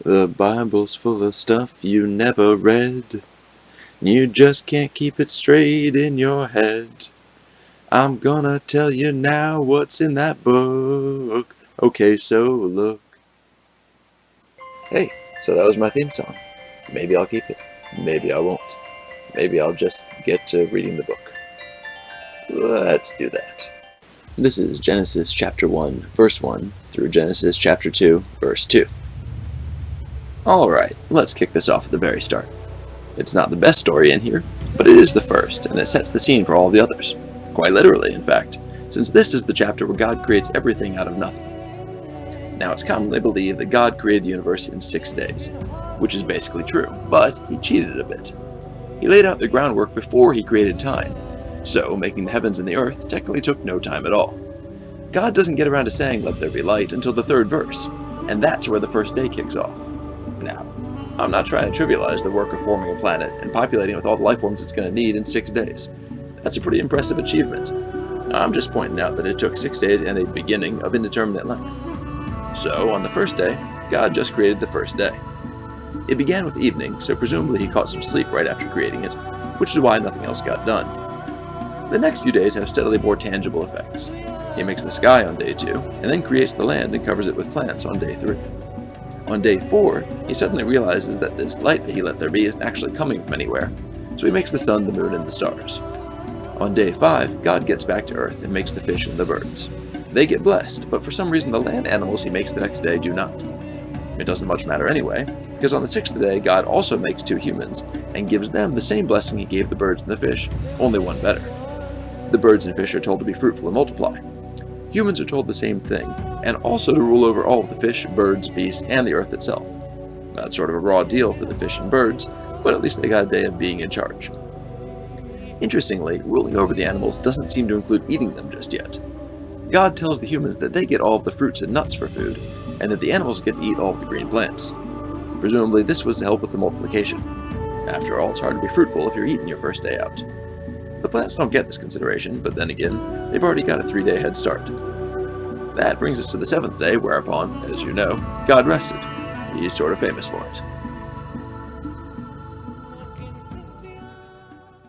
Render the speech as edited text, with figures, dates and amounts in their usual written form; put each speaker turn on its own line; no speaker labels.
The Bible's full of stuff you never read. You just can't keep it straight in your head. I'm gonna tell you now what's in that book. Okay, so look. Hey, so that was my theme song. Maybe I'll keep it. Maybe I won't. Maybe I'll just get to reading the book. Let's do that. This is Genesis chapter 1, verse 1 through Genesis chapter 2, verse 2. Alright, let's kick this off at the very start. It's not the best story in here, but it is the first, and it sets the scene for all the others. Quite literally, in fact, since this is the chapter where God creates everything out of nothing. Now, it's commonly believed that God created the universe in 6 days, which is basically true, but he cheated a bit. He laid out the groundwork before he created time, so making the heavens and the earth technically took no time at all. God doesn't get around to saying, "Let there be light," until the 3rd verse, and that's where the first day kicks off. Now, I'm not trying to trivialize the work of forming a planet and populating it with all the life forms it's going to need in 6 days. That's a pretty impressive achievement. I'm just pointing out that it took 6 days and a beginning of indeterminate length. So, on the first day, God just created the first day. It began with evening, so presumably he caught some sleep right after creating it, which is why nothing else got done. The next few days have steadily more tangible effects. He makes the sky on day 2, and then creates the land and covers it with plants on day 3. On day 4, he suddenly realizes that this light that he let there be isn't actually coming from anywhere, so he makes the sun, the moon, and the stars. On day 5, God gets back to Earth and makes the fish and the birds. They get blessed, but for some reason the land animals he makes the next day do not. It doesn't much matter anyway, because on the 6th day God also makes 2 humans, and gives them the same blessing he gave the birds and the fish, only one better. The birds and fish are told to be fruitful and multiply. Humans are told the same thing, and also to rule over all of the fish, birds, beasts, and the earth itself. That's sort of a raw deal for the fish and birds, but at least they got a day of being in charge. Interestingly, ruling over the animals doesn't seem to include eating them just yet. God tells the humans that they get all of the fruits and nuts for food, and that the animals get to eat all of the green plants. Presumably this was to help with the multiplication. After all, it's hard to be fruitful if you're eating your first day out. The plants don't get this consideration, but then again, they've already got a 3-day head start. That brings us to the 7th day, whereupon, as you know, God rested. He's sort of famous for it.